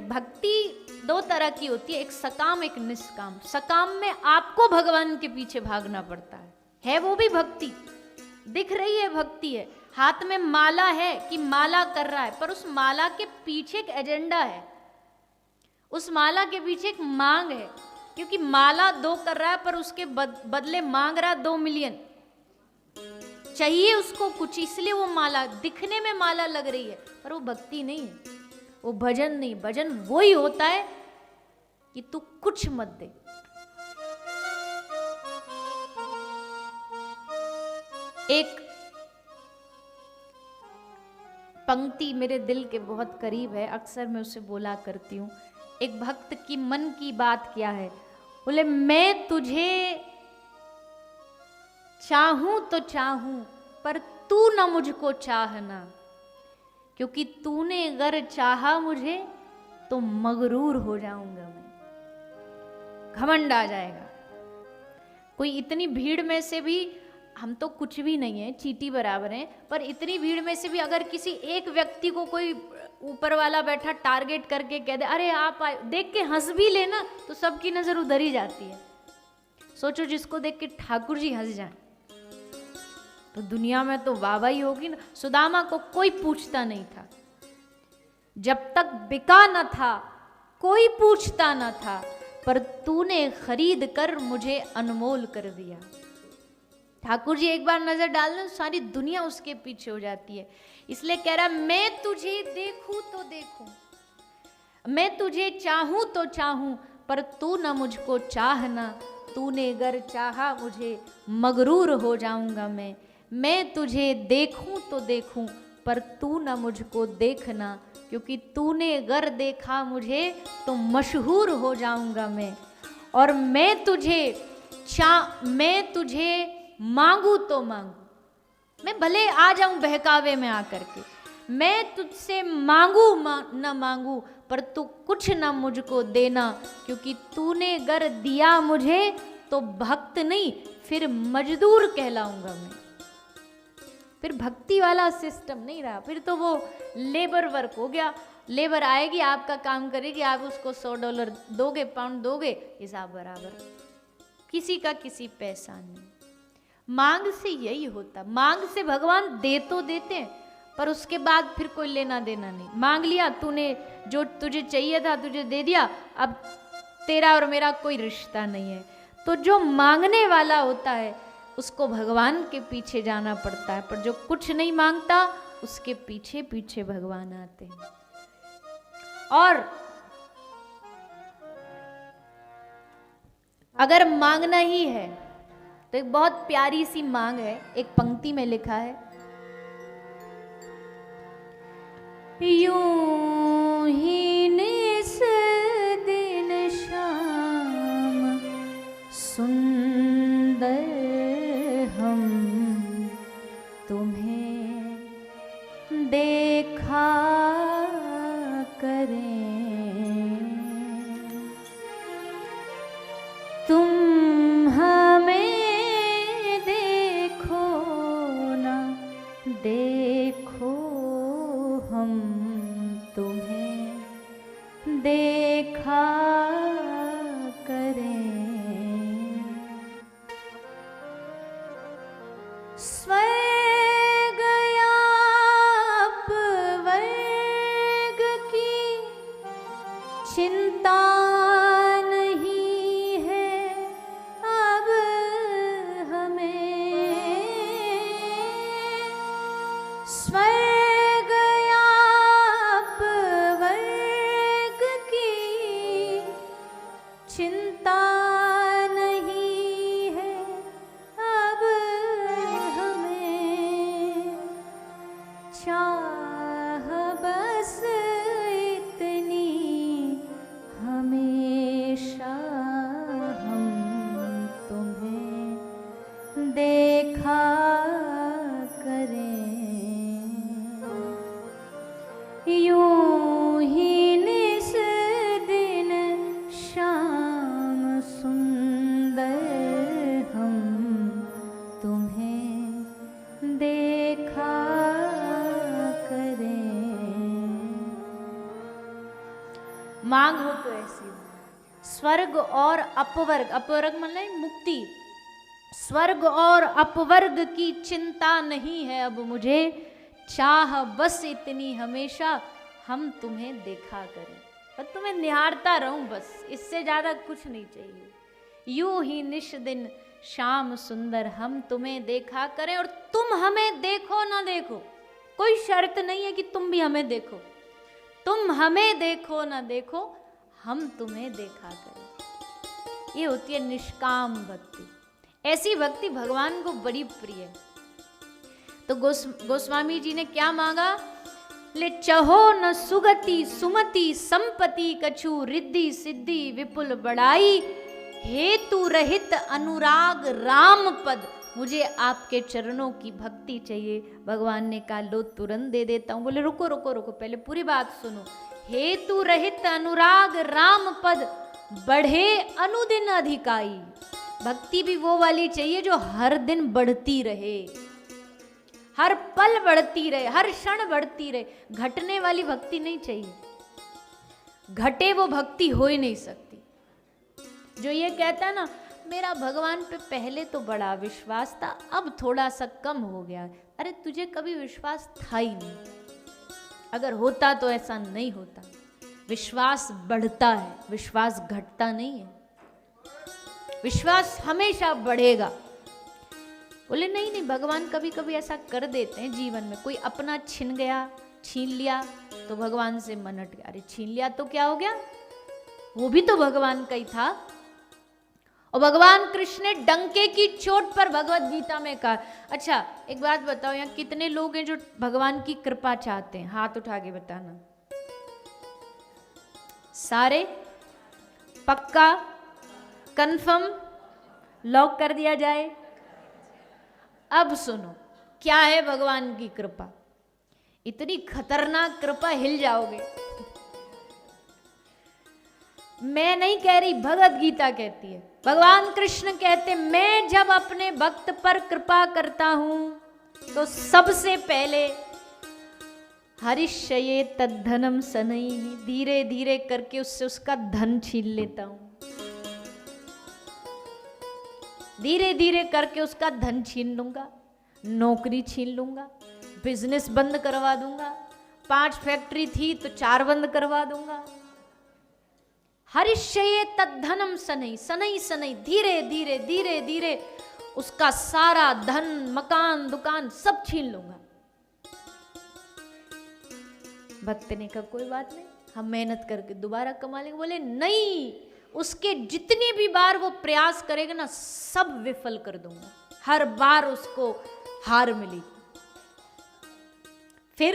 भक्ति दो तरह की होती है, एक सकाम एक निष्काम। सकाम में आपको भगवान के पीछे भागना पड़ता है वो भी भक्ति, दिख रही है भक्ति है, हाथ में माला है कि माला कर रहा है, पर उस माला के पीछे एक एजेंडा है, उस माला के पीछे एक मांग है, क्योंकि माला 2 कर रहा है पर उसके बदले मांग रहा है 2 मिलियन, चाहिए उसको कुछ, इसलिए वो माला दिखने में माला लग रही है, पर वो भक्ति नहीं है, वो भजन नहीं। भजन वो ही होता है कि तू कुछ मत दे। एक पंक्ति मेरे दिल के बहुत करीब है, अक्सर मैं उसे बोला करती हूँ। एक भक्त की मन की बात क्या है, बोले मैं तुझे चाहूं तो चाहूं पर तू न मुझको चाहना, क्योंकि तूने अगर चाहा मुझे तो मगरूर हो जाऊंगा मैं, घमंड आ जाएगा। कोई इतनी भीड़ में से भी, हम तो कुछ भी नहीं है, चींटी बराबर हैं, पर इतनी भीड़ में से भी अगर किसी एक व्यक्ति को कोई ऊपर वाला बैठा टारगेट करके कह दे अरे आप आए, देख के हंस भी लेना, तो सबकी नजर उधर ही जाती है। सोचो जिसको देख के ठाकुर जी हंस जाए तो दुनिया में तो वाह ही होगी ना। सुदामा को कोई पूछता नहीं था, जब तक बिका न था कोई पूछता न था, पर तूने खरीद कर मुझे अनमोल कर दिया। ठाकुर जी एक बार नजर डाल दें सारी दुनिया उसके पीछे हो जाती है। इसलिए कह रहा मैं तुझे देखूं तो देखूं, मैं तुझे चाहूं तो चाहूं, पर तू न मुझको चाहना, तूने अगर चाहा मुझे मगरूर हो जाऊंगा मैं तुझे देखूं तो देखूं, पर तू न मुझको देखना, क्योंकि तूने अगर देखा मुझे तो मशहूर हो जाऊंगा मैं। और मैं तुझे मांगू तो मांगू, मैं भले आ जाऊं बहकावे में आकर के, मैं तुझसे मांगू न मांगू, पर तू कुछ न मुझको देना, क्योंकि तूने अगर दिया मुझे तो भक्त नहीं फिर मजदूर कहलाऊंगा मैं। फिर भक्ति वाला सिस्टम नहीं रहा, फिर तो वो लेबर वर्क हो गया। लेबर आएगी आपका काम करेगी, आप उसको $100 दोगे, पाउंड दोगे, हिसाब बराबर, किसी का किसी पैसा नहीं। मांग से यही होता, मांग से भगवान दे तो देते हैं, पर उसके बाद फिर कोई लेना देना नहीं। मांग लिया तूने, जो तुझे चाहिए था तुझे दे दिया, अब तेरा और मेरा कोई रिश्ता नहीं है। तो जो मांगने वाला होता है उसको भगवान के पीछे जाना पड़ता है, पर जो कुछ नहीं मांगता उसके पीछे पीछे भगवान आते हैं। और अगर मांगना ही है तो एक बहुत प्यारी सी मांग है, एक पंक्ति में लिखा है, यूं ही निस दिन शाम सुंदर हम तुम्हें देखा करें, तुम हमें देखो ना देखो, हम तुम्हें देखा करें। स्वर्ग या अपवर्ग की चिंता नहीं है अब हमें, स्वर्ग या अपवर्ग की चिंता नहीं है अब हमें, चाह बस इतनी हमें मांग हो तो ऐसी हो। स्वर्ग और अपवर्ग, अपवर्ग मतलब मुक्ति, स्वर्ग और अपवर्ग की चिंता नहीं है अब मुझे, चाह बस इतनी हमेशा हम तुम्हें देखा करें, और तुम्हें निहारता रहूं बस, इससे ज्यादा कुछ नहीं चाहिए। यूं ही निश दिन शाम सुंदर हम तुम्हें देखा करें, और तुम हमें देखो ना देखो, कोई शर्त नहीं है कि तुम भी हमें देखो, तुम हमें देखो ना देखो, हम तुम्हें देखा करें। ये होती है निष्काम भक्ति। ऐसी भक्ति भगवान को बड़ी प्रिय है। तो गोस्वामी जी ने क्या मांगा? ले चहो न सुगति सुमति संपत्ति कछु रिद्धि सिद्धि विपुल बड़ाई, हेतु रहित अनुराग राम पद, मुझे आपके चरणों की भक्ति चाहिए। भगवान ने कहा लो तुरंत दे देता हूं। बोले रुको रुको रुको, पहले पूरी बात सुनो। हेतु रहित अनुराग राम पद, बढ़े अनुदिन अधिकाई। भक्ति भी वो वाली चाहिए जो हर दिन बढ़ती रहे, हर पल बढ़ती रहे, हर क्षण बढ़ती रहे। घटने वाली भक्ति नहीं चाहिए, घटे वो भक्ति हो ही नहीं सकती। जो ये कहता है ना मेरा भगवान पे पहले तो बड़ा विश्वास था, अब थोड़ा सा कम हो गया, अरे तुझे कभी विश्वास था ही नहीं। अगर होता तो ऐसा नहीं होता। विश्वास बढ़ता है, विश्वास घटता नहीं है। विश्वास हमेशा बढ़ेगा। बोले नहीं नहीं, भगवान कभी कभी ऐसा कर देते हैं जीवन में, कोई अपना छिन गया, छीन लिया तो भगवान से मन हट गया। अरे छीन लिया तो क्या हो गया, वो भी तो भगवान का ही था। और भगवान कृष्ण ने डंके की चोट पर भगवत गीता में कहा। अच्छा एक बात बताओ, यहाँ कितने लोग हैं जो भगवान की कृपा चाहते हैं? हाथ उठा के बताना। सारे? पक्का? कंफर्म? लॉक कर दिया जाए? अब सुनो क्या है भगवान की कृपा। इतनी खतरनाक कृपा, हिल जाओगे। मैं नहीं कह रही, भगवत गीता कहती है। भगवान कृष्ण कहते मैं जब अपने भक्त पर कृपा करता हूं तो सबसे पहले हरिष्ये तद्धनम सनई, धीरे धीरे करके उससे उसका धन छीन लेता हूं। धीरे धीरे करके उसका धन छीन लूंगा, नौकरी छीन लूंगा, बिजनेस बंद करवा दूंगा, 5 फैक्ट्री थी तो 4 बंद करवा दूंगा। हरिष्ये तद्धनम सनई, सनई सनई, धीरे धीरे धीरे धीरे उसका सारा धन, मकान, दुकान सब छीन लूंगा। भक्त ने कहा कोई बात नहीं, हम मेहनत करके दोबारा कमा लेंगे। बोले नहीं, उसके जितनी भी बार वो प्रयास करेगा ना, सब विफल कर दूंगा, हर बार उसको हार मिली। फिर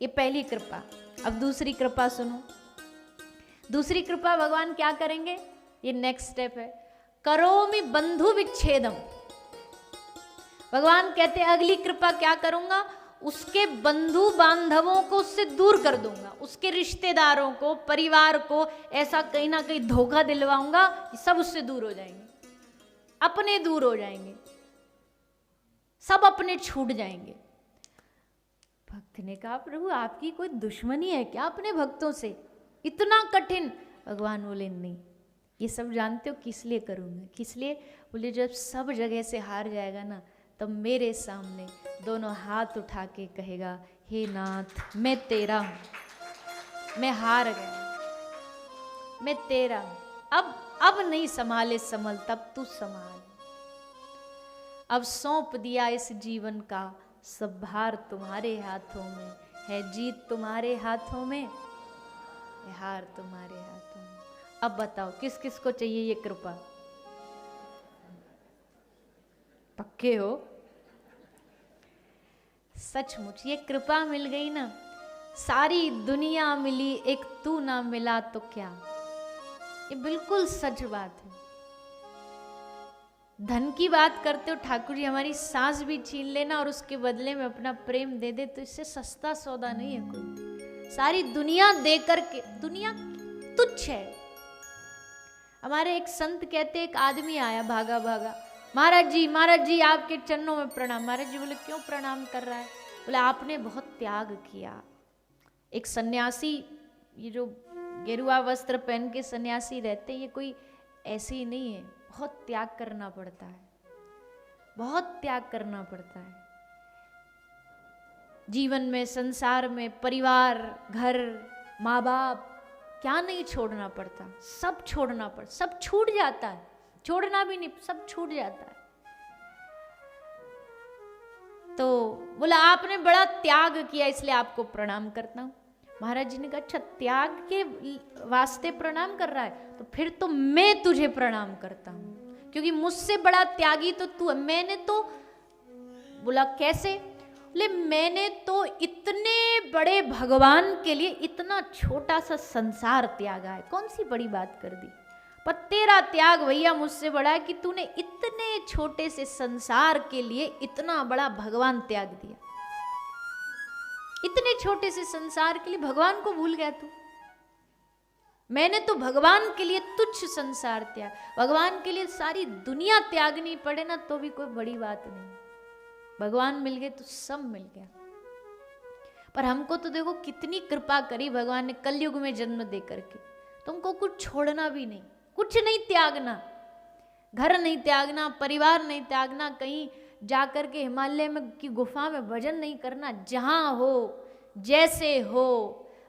ये पहली कृपा। अब दूसरी कृपा सुनो। दूसरी कृपा भगवान क्या करेंगे, ये नेक्स्ट स्टेप है। करोमि बंधु विच्छेदम। भगवान कहते हैं अगली कृपा क्या करूंगा, उसके बंधु बांधवों को उससे दूर कर दूंगा, उसके रिश्तेदारों को, परिवार को ऐसा कहीं ना कहीं धोखा दिलवाऊंगा कि सब उससे दूर हो जाएंगे, अपने दूर हो जाएंगे, सब अपने छूट जाएंगे। भक्त ने कहा प्रभु आपकी कोई दुश्मनी है क्या अपने भक्तों से, इतना कठिन? भगवान बोले नहीं, ये सब जानते हो किस लिए करूंगा, किस लिए? बोले जब सब जगह से हार जाएगा ना, तब मेरे सामने दोनों हाथ उठा के कहेगा हे नाथ मैं तेरा हूं, मैं हार गया, मैं तेरा हूं, अब नहीं संभाले संभल, तब तू संभाल। अब सौंप दिया इस जीवन का सब भार तुम्हारे हाथों में है, जीत तुम्हारे हाथों में, हार तुम्हारे हाथों में। अब बताओ किस किस को चाहिए ये कृपा? पक्के हो? सचमुच ये कृपा मिल गई ना, सारी दुनिया मिली, एक तू ना मिला तो क्या। ये बिल्कुल सच बात है। धन की बात करते हो ठाकुर जी, हमारी सांस भी छीन लेना और उसके बदले में अपना प्रेम दे दे, तो इससे सस्ता सौदा नहीं है कोई। सारी दुनिया दे करके, दुनिया तुच्छ है। हमारे एक संत कहते, एक आदमी आया भागा भागा, महाराज जी आपके चरणों में प्रणाम। महाराज जी बोले क्यों प्रणाम कर रहा है? बोले आपने बहुत त्याग किया। एक सन्यासी, ये जो गेरुआ वस्त्र पहन के सन्यासी रहते, ये कोई ऐसे ही नहीं है, बहुत त्याग करना पड़ता है, बहुत त्याग करना पड़ता है। जीवन में, संसार में, परिवार, घर, माँ बाप, क्या नहीं छोड़ना पड़ता, सब छोड़ना पड़ता, सब छूट जाता है, छोड़ना भी नहीं, सब छूट जाता है। तो बोला आपने बड़ा त्याग किया इसलिए आपको प्रणाम करता हूं। महाराज जी ने कहा अच्छा त्याग के वास्ते प्रणाम कर रहा है, तो फिर तो मैं तुझे प्रणाम करता हूं, क्योंकि मुझसे बड़ा त्यागी तो तू है। मैंने तो बोला कैसे? बोले मैंने तो इतने बड़े भगवान के लिए इतना छोटा सा संसार त्यागा है, कौन सी बड़ी बात कर दी, पर तेरा त्याग भैया मुझसे बड़ा है कि तूने इतने छोटे से संसार के लिए इतना बड़ा भगवान त्याग दिया। इतने छोटे से संसार के लिए भगवान को भूल गया तू। मैंने तो भगवान के लिए तुच्छ संसार त्याग, भगवान के लिए सारी दुनिया त्यागनी पड़े ना तो भी कोई बड़ी बात नहीं। भगवान मिल गए तो सब मिल गया। पर हमको तो देखो कितनी कृपा करी भगवान ने कलयुग में जन्म दे करके, तुमको कुछ छोड़ना भी नहीं, कुछ नहीं त्यागना, घर नहीं त्यागना, परिवार नहीं त्यागना, कहीं जाकर के हिमालय में की गुफा में भजन नहीं करना, जहां हो जैसे हो,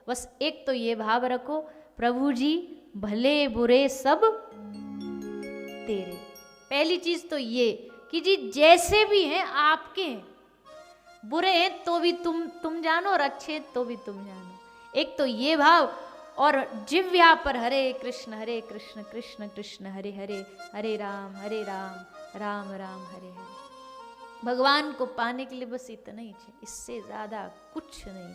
बस एक तो ये भाव रखो प्रभु जी भले बुरे सब तेरे। पहली चीज तो ये कि जी जैसे भी हैं आपके हैं, बुरे हैं तो भी तुम जानो और अच्छे हैं तो भी तुम जानो, एक तो ये भाव। और जिव्या पर हरे कृष्ण कृष्ण कृष्ण हरे हरे, हरे राम राम राम हरे हरे। भगवान को पाने के लिए बस इतना ही चाहिए, इससे ज्यादा कुछ नहीं।